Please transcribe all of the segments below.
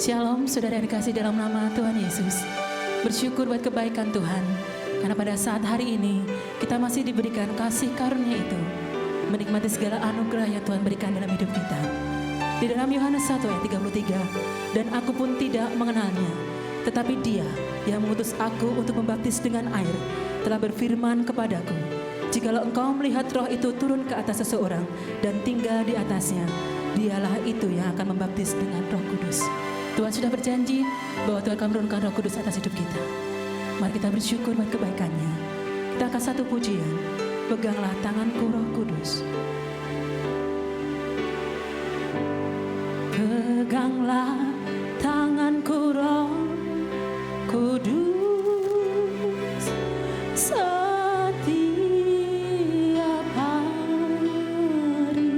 Shalom saudara yang dikasih dalam nama Tuhan Yesus. Bersyukur buat kebaikan Tuhan, karena pada saat hari ini kita masih diberikan kasih karunia itu, menikmati segala anugerah yang Tuhan berikan dalam hidup kita. Di dalam Yohanes 1 ayat 33, dan aku pun tidak mengenalnya, tetapi dia yang mengutus aku untuk membaptis dengan air telah berfirman kepadaku, jikalau engkau melihat roh itu turun ke atas seseorang dan tinggal di atasnya, dialah itu yang akan membaptis dengan Roh Kudus. Tuhan sudah berjanji bahwa Tuhan akan menurunkan Roh Kudus atas hidup kita. Mari kita bersyukur buat kebaikannya. Kita akan satu pujian, peganglah tanganku Roh Kudus. Peganglah tanganku Roh Kudus setiap hari.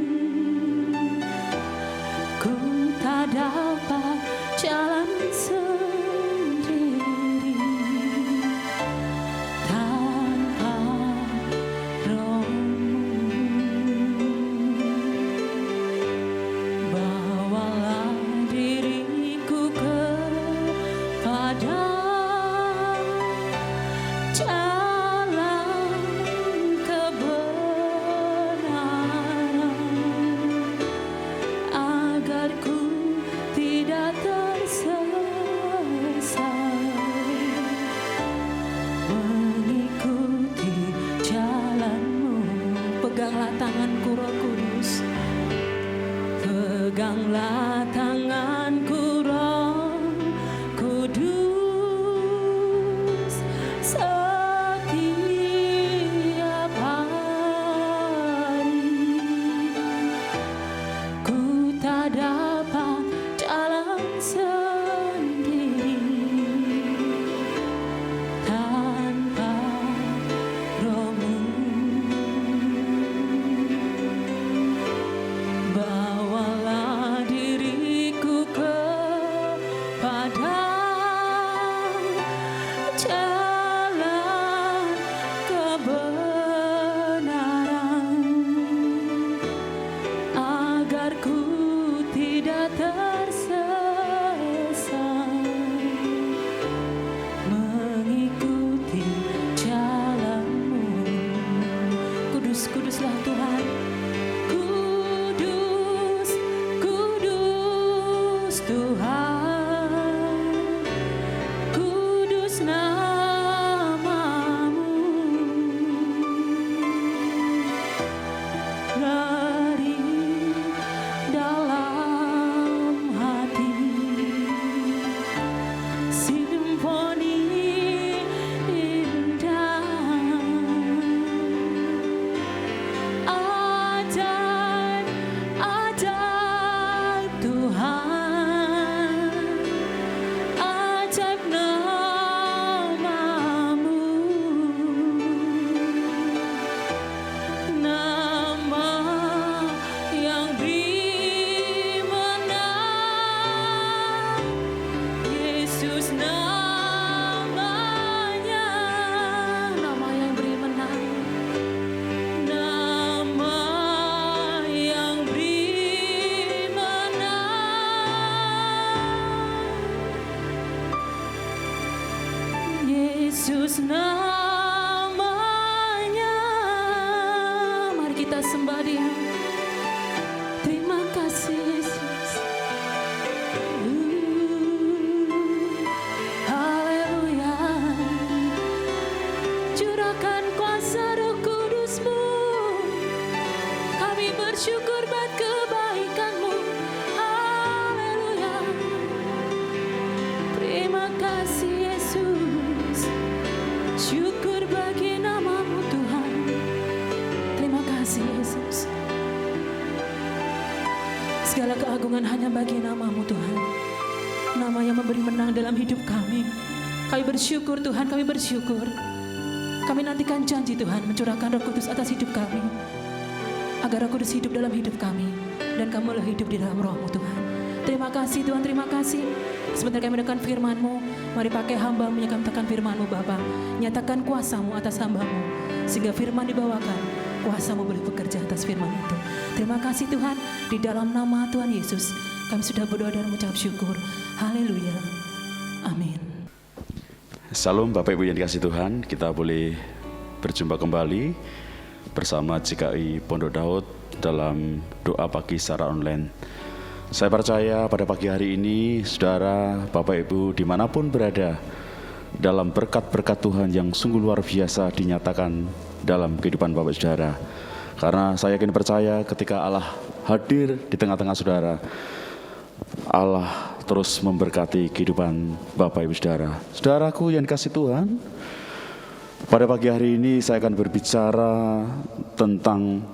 Ku tak dapat jalan sendiri tanpa Roh-Mu. Bawalah diriku kepada jalan kebenaran, agar ku tidak tersesat, mengikuti jalan-Mu. Peganglah tanganku Roh Kudus, peganglah tanganku Roh Kudus setiap hari. Ku tak dapat jalan sendiri tanpa Roh-Mu. Bawalah diriku kepada jalan kebenaran, agar ku tidak tersesat, mengikuti jalan-Mu. Kudus, kuduslah Tuhan. Kudus, kudus Tuhan. Kudus nama-Mu. Dari dalam hati, simfoni indah, ajaib, ajaib Tuhan, ajaib nama-Mu, nama yang beri menang, Yesus namanya, nama yang beri menang, nama yang beri menang, Yesus namanya. Mari kita sembah Dia. Terima kasih Yesus. Haleluya. Curahkan kuasa Roh Kudus-Mu. Kami bersyukur buat kebaikan-Mu. Haleluya. Terima kasih Yesus. Syukur bagi nama-Mu Tuhan. Terima kasih Yesus. Segala keagungan hanya bagi nama-Mu Tuhan, nama yang memberi menang dalam hidup kami. Kami bersyukur Tuhan, kami bersyukur. Kami nantikan janji Tuhan mencurahkan Roh Kudus atas hidup kami, agar Roh Kudus hidup dalam hidup kami, dan kamulah hidup di dalam Roh-Mu Tuhan. Terima kasih Tuhan, terima kasih. Sebentar kami mendengarkan firman-Mu, mari pakai hamba menyatakan firman-Mu Bapa. Nyatakan kuasa-Mu atas hamba-Mu, sehingga firman dibawakan, kuasa-Mu boleh bekerja atas firman itu. Terima kasih Tuhan, di dalam nama Tuhan Yesus kami sudah berdoa dan mengucap syukur. Haleluya. Amin. Salam Bapak Ibu yang dikasihi Tuhan, kita boleh berjumpa kembali bersama GKI Pondok Daud dalam doa pagi secara online. Saya percaya pada pagi hari ini, saudara, Bapak Ibu dimanapun berada, dalam berkat-berkat Tuhan yang sungguh luar biasa dinyatakan dalam kehidupan Bapak Saudara. Karena saya yakin percaya ketika Allah hadir di tengah-tengah saudara, Allah terus memberkati kehidupan Bapak Ibu Saudara. Saudaraku yang dikasihi Tuhan, pada pagi hari ini saya akan berbicara tentang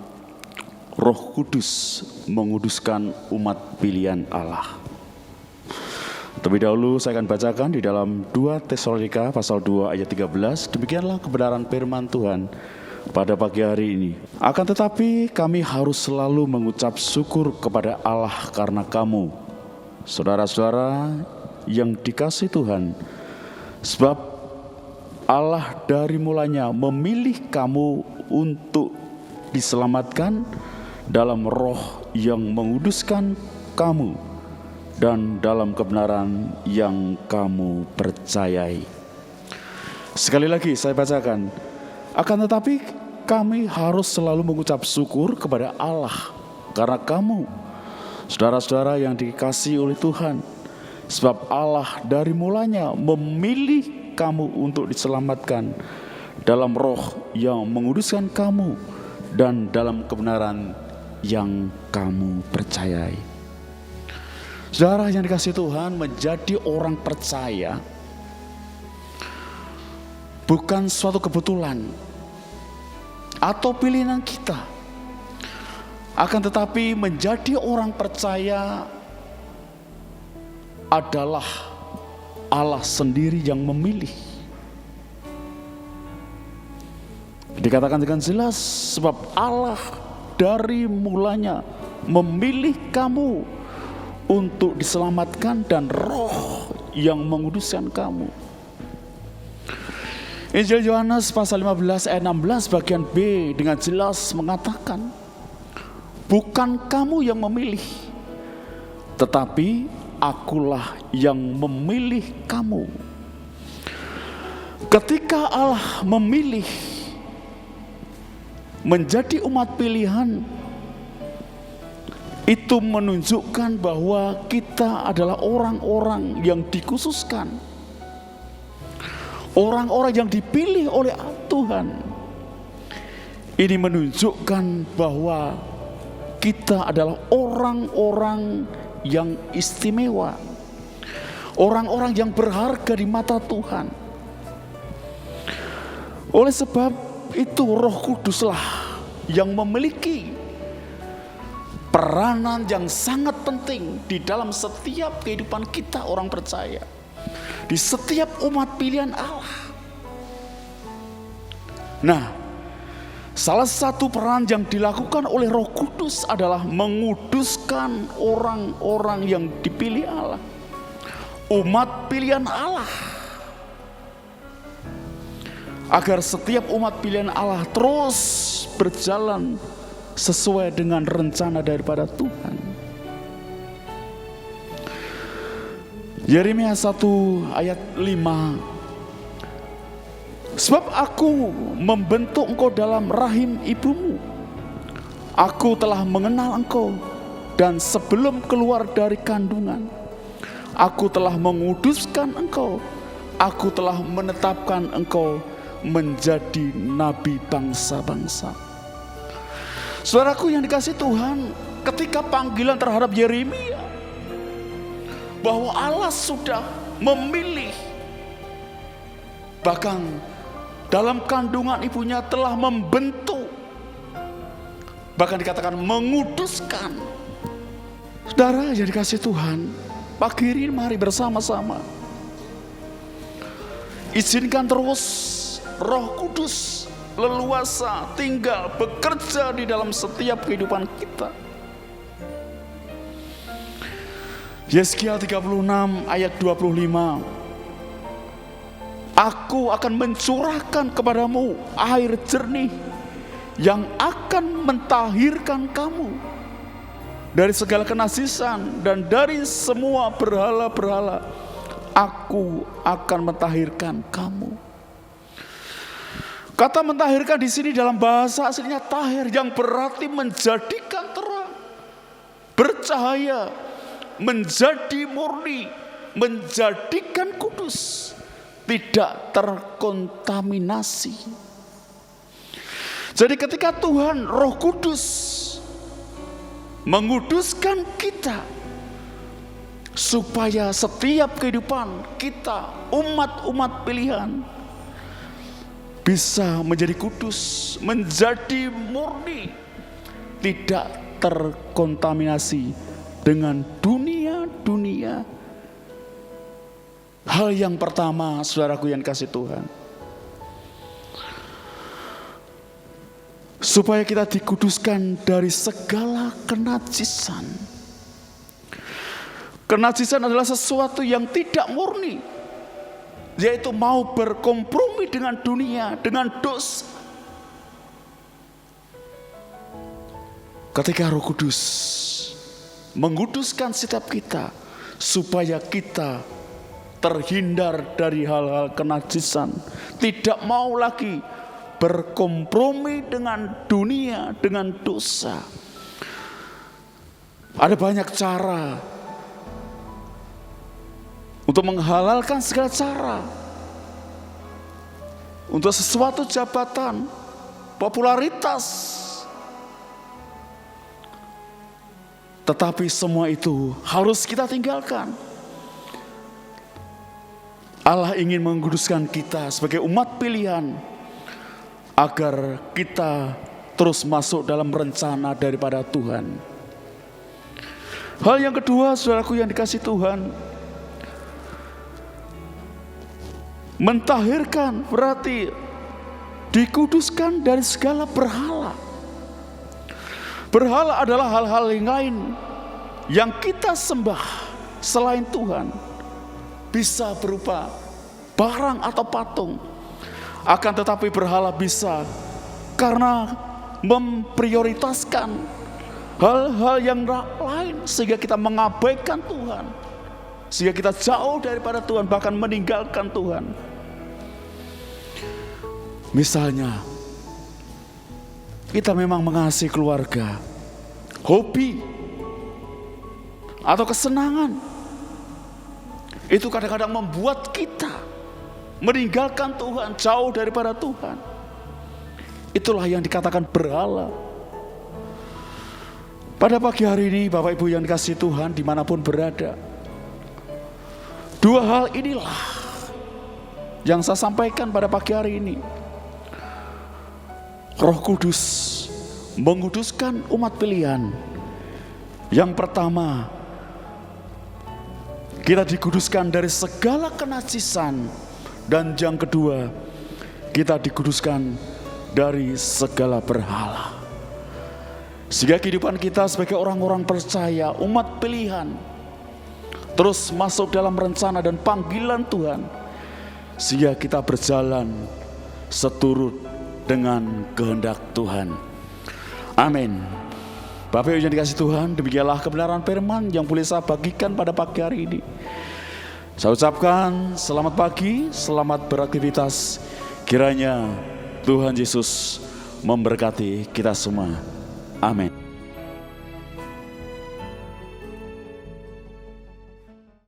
Roh Kudus menguduskan umat pilihan Allah. Terlebih dahulu saya akan bacakan di dalam 2 Tesalonika pasal 2 ayat 13. Demikianlah kebenaran firman Tuhan pada pagi hari ini. Akan tetapi kami harus selalu mengucap syukur kepada Allah karena kamu, saudara-saudara yang dikasihi Tuhan, sebab Allah dari mulanya memilih kamu untuk diselamatkan dalam roh yang menguduskan kamu dan dalam kebenaran yang kamu percayai. Sekali lagi saya bacakan. Akan tetapi kami harus selalu mengucap syukur kepada Allah karena kamu, saudara-saudara yang dikasihi oleh Tuhan, sebab Allah dari mulanya memilih kamu untuk diselamatkan dalam roh yang menguduskan kamu dan dalam kebenaran yang kamu percayai. Saudara yang dikasihi Tuhan, menjadi orang percaya bukan suatu kebetulan atau pilihan kita. Akan tetapi menjadi orang percaya adalah Allah sendiri yang memilih. Dikatakan dengan jelas, sebab Allah dari mulanya memilih kamu untuk diselamatkan dan roh yang menguduskan kamu. Injil Yohanes pasal 15 ayat 16 bagian B dengan jelas mengatakan, bukan kamu yang memilih, tetapi akulah yang memilih kamu. Ketika Allah memilih menjadi umat pilihan, itu menunjukkan bahwa kita adalah orang-orang yang dikhususkan, orang-orang yang dipilih oleh Tuhan. Ini menunjukkan bahwa kita adalah orang-orang yang istimewa, orang-orang yang berharga di mata Tuhan. Oleh sebab itu Roh Kuduslah yang memiliki peranan yang sangat penting di dalam setiap kehidupan kita orang percaya, di setiap umat pilihan Allah. Nah, salah satu peran yang dilakukan oleh Roh Kudus adalah menguduskan orang-orang yang dipilih Allah, umat pilihan Allah, agar setiap umat pilihan Allah terus berjalan sesuai dengan rencana daripada Tuhan. Yeremia 1 ayat 5. Sebab aku membentuk engkau dalam rahim ibumu, aku telah mengenal engkau, dan sebelum keluar dari kandungan, aku telah menguduskan engkau, aku telah menetapkan engkau menjadi nabi bangsa-bangsa. Saudaraku yang dikasihi Tuhan, ketika panggilan terhadap Yeremia bahwa Allah sudah memilih, bahkan dalam kandungan ibunya telah membentuk, bahkan dikatakan menguduskan. Saudara yang dikasihi Tuhan, pagi ini mari bersama-sama izinkan terus Roh Kudus leluasa tinggal bekerja di dalam setiap kehidupan kita. Yeskiel 36 ayat 25. Aku akan mencurahkan kepadamu air jernih yang akan mentahirkan kamu. dari segala kenasisan dan dari semua berhala-berhala. Aku akan mentahirkan kamu. Kata mentahirkan di sini dalam bahasa aslinya tahir, yang berarti menjadikan terang, bercahaya, menjadi murni, menjadikan kudus, tidak terkontaminasi. Jadi ketika Tuhan Roh Kudus menguduskan kita, supaya setiap kehidupan kita, umat-umat pilihan, bisa menjadi kudus, menjadi murni, tidak terkontaminasi dengan dunia-dunia. Hal yang pertama, saudaraku yang kasih Tuhan, supaya kita dikuduskan dari segala kenajisan. Kenajisan adalah sesuatu yang tidak murni, yaitu mau berkompromi dengan dunia, dengan dosa. Ketika Roh Kudus menguduskan setiap kita, supaya kita terhindar dari hal-hal kenajisan, tidak mau lagi berkompromi dengan dunia, dengan dosa. Ada banyak cara untuk menghalalkan segala cara, untuk sesuatu jabatan, popularitas. Tetapi semua itu harus kita tinggalkan. Allah ingin menguduskan kita sebagai umat pilihan, agar kita terus masuk dalam rencana daripada Tuhan. Hal yang kedua, saudaraku yang dikasihi Tuhan, mentahirkan berarti dikuduskan dari segala berhala. Berhala adalah hal-hal yang lain yang kita sembah selain Tuhan. Bisa berupa barang atau patung. Akan tetapi berhala bisa karena memprioritaskan hal-hal yang lain, sehingga kita mengabaikan Tuhan, sehingga kita jauh daripada Tuhan, bahkan meninggalkan Tuhan. Misalnya, kita memang mengasihi keluarga, hobi, atau kesenangan. Itu kadang-kadang membuat kita meninggalkan Tuhan, jauh daripada Tuhan. Itulah yang dikatakan berhala. Pada pagi hari ini, Bapak Ibu yang dikasihi Tuhan, dimanapun berada, dua hal inilah yang saya sampaikan pada pagi hari ini. Roh Kudus menguduskan umat pilihan. Yang pertama, kita dikuduskan dari segala kenajisan. Dan yang kedua, kita dikuduskan dari segala berhala. Sehingga kehidupan kita sebagai orang-orang percaya, umat pilihan, terus masuk dalam rencana dan panggilan Tuhan, sehingga kita berjalan seturut dengan kehendak Tuhan. Amin. Bapak Ibu yang dikasihi Tuhan, demikianlah kebenaran firman yang boleh saya bagikan pada pagi hari ini. Saya ucapkan selamat pagi, selamat beraktivitas. Kiranya Tuhan Yesus memberkati kita semua. Amin.